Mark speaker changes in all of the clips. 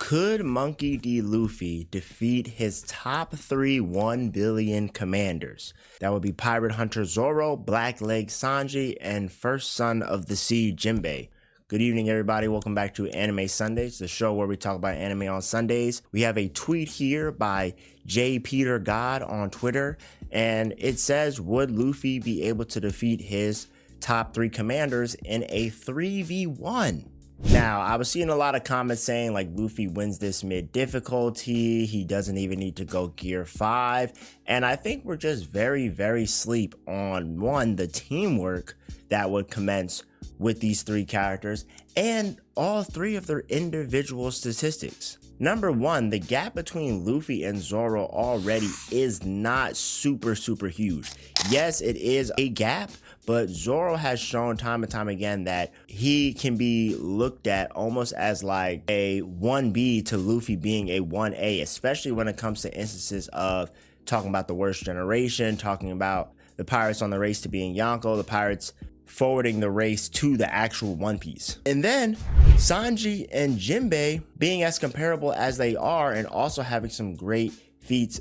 Speaker 1: Could Monkey D. Luffy defeat his top 3 1 billion commanders? That would be Pirate Hunter Zoro, Blackleg Sanji, and First Son of the Sea Jimbei. Good evening, everybody. Welcome back to Anime Sundays, the show where we talk about anime on Sundays. We have a tweet here by J. Peter God on Twitter, and it says, would Luffy be able to defeat his top 3 commanders in a 3v1? Now, I was seeing a lot of comments saying like Luffy wins this mid difficulty, he doesn't even need to go gear 5, and I think we're just very sleep on one, the teamwork that would commence with these 3 characters and all 3 of their individual statistics. Number 1, the gap between Luffy and Zoro already is not super huge. Yes, it is a gap, but Zoro has shown time and time again that he can be looked at almost as like a 1B to Luffy being a 1A, especially when it comes to instances of talking about the worst generation, talking about the pirates on the race to being Yonko, the pirates forwarding the race to the actual One Piece. And then Sanji and Jimbei being as comparable as they are and also having some great feats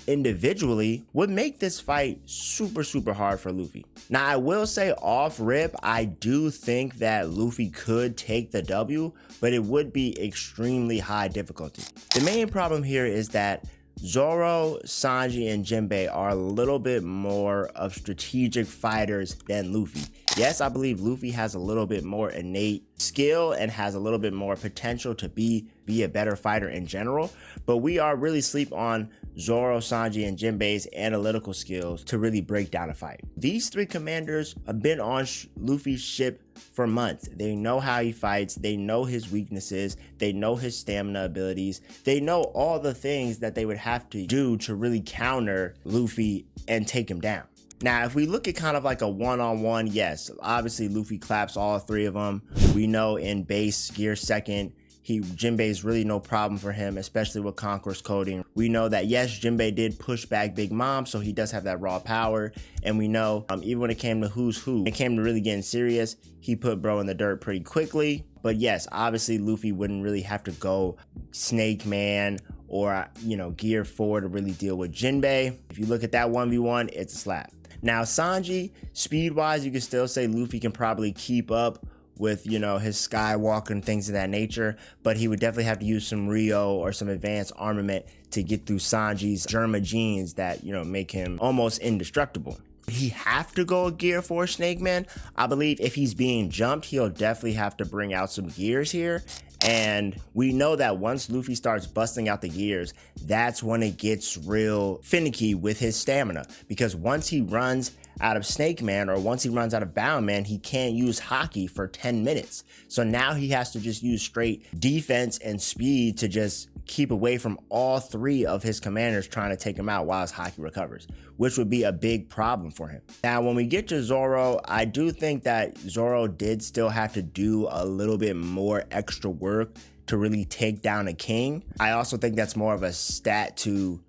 Speaker 1: individually would make this fight super hard for Luffy. Now, I will say off rip, I do think that Luffy could take the W, but it would be extremely high difficulty. The main problem here is that Zoro, Sanji, and Jimbei are a little bit more of strategic fighters than Luffy. Yes, I believe Luffy has a little bit more innate skill and has a little bit more potential to be a better fighter in general, but we are really sleep on Zoro, Sanji, and Jimbei's analytical skills to really break down a fight. These 3 commanders have been on Luffy's ship for months. They know how he fights, they know his weaknesses, they know his stamina abilities, they know all the things that they would have to do to really counter Luffy and take him down. Now, if we look at kind of like a one-on-one, yes, obviously Luffy claps all 3 of them. We know in base gear 2nd, Jimbei is really no problem for him, especially with Conqueror's coding. We know that, yes, Jimbei did push back Big Mom, so he does have that raw power. And we know, even when it came to who's who, it came to really getting serious, he put bro in the dirt pretty quickly. But yes, obviously Luffy wouldn't really have to go Snake Man or, gear 4 to really deal with Jimbei. If you look at that 1v1, it's a slap. Now, Sanji, speed-wise, you can still say Luffy can probably keep up with, his Skywalker and things of that nature, but he would definitely have to use some Rio or some advanced armament to get through Sanji's Germa genes that, make him almost indestructible. He have to go gear 4 Snake Man. I believe if he's being jumped, he'll definitely have to bring out some gears here. And we know that once Luffy starts busting out the gears, that's when it gets real finicky with his stamina. Because once he runs out of Snake Man or once he runs out of Bound Man, he can't use Haki for 10 minutes. So now he has to just use straight defense and speed to just keep away from all 3 of his commanders trying to take him out while his Haki recovers, which would be a big problem for him. Now, when we get to Zoro, I do think that Zoro did still have to do a little bit more extra work to really take down a king. I also think that's more of a stat to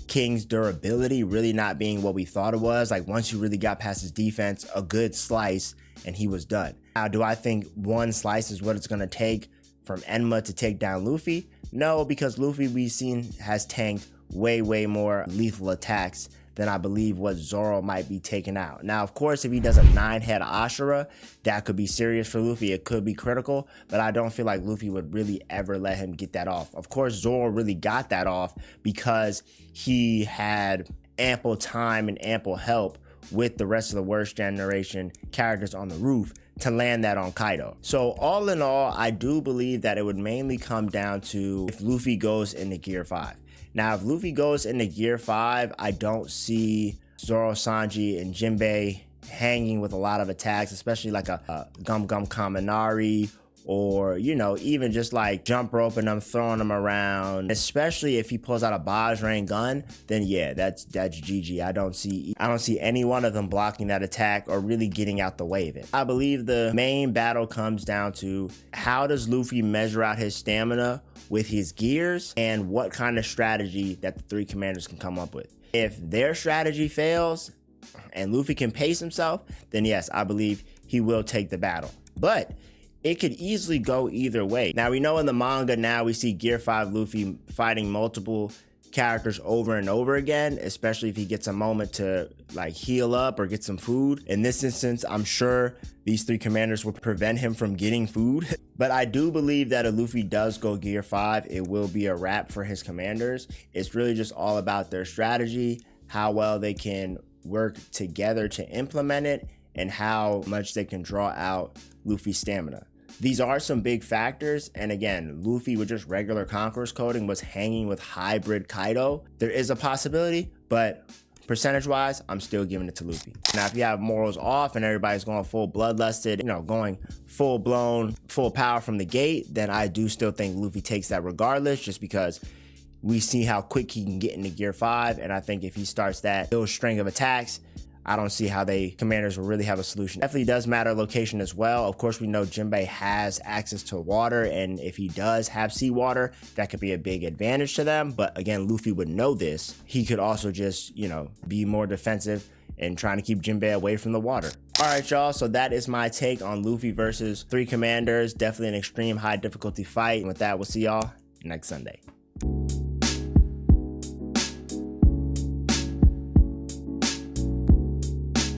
Speaker 1: King's durability really not being what we thought it was. Like once you really got past his defense, a good slice and he was done. Now, do I think one slice is what it's going to take from Enma to take down Luffy? No, because Luffy we've seen has tanked way more lethal attacks than I believe what Zoro might be taking out. Now, of course, if he does a 9-head Ashura, that could be serious for Luffy. It could be critical, but I don't feel like Luffy would really ever let him get that off. Of course, Zoro really got that off because he had ample time and ample help with the rest of the worst generation characters on the roof to land that on Kaido. So all in all, I do believe that it would mainly come down to if Luffy goes into gear 5. Now, if Luffy goes into gear 5, I don't see Zoro, Sanji, and Jimbei hanging with a lot of attacks, especially like a Gum Gum Kaminari or, even just like jump roping them, throwing them around. Especially if he pulls out a Bajrang gun, then yeah, that's GG. I don't see any one of them blocking that attack or really getting out the way of it. I believe the main battle comes down to how does Luffy measure out his stamina with his gears and what kind of strategy that the 3 commanders can come up with. If their strategy fails and Luffy can pace himself, then yes, I believe he will take the battle. But it could easily go either way. Now, we know in the manga now we see Gear 5 Luffy fighting multiple characters over and over again, especially if he gets a moment to like heal up or get some food. In this instance, I'm sure these 3 commanders will prevent him from getting food. But I do believe that if Luffy does go Gear 5, it will be a wrap for his commanders. It's really just all about their strategy, how well they can work together to implement it, and how much they can draw out Luffy's stamina. These are some big factors, and again, Luffy with just regular Conqueror's coding was hanging with hybrid Kaido. There is a possibility, but percentage-wise, I'm still giving it to Luffy. Now, if you have morals off and everybody's going full bloodlusted, you know, going full-blown, full power from the gate, then I do still think Luffy takes that regardless, just because we see how quick he can get into Gear 5, and I think if he starts that little string of attacks, I don't see how commanders will really have a solution. Definitely does matter location as well. Of course, we know Jimbei has access to water, and if he does have seawater, that could be a big advantage to them. But again, Luffy would know this. He could also just, you know, be more defensive and trying to keep Jimbei away from the water. All right, y'all, so that is my take on Luffy versus 3 commanders. Definitely an extreme high difficulty fight. And with that, we'll see y'all next Sunday.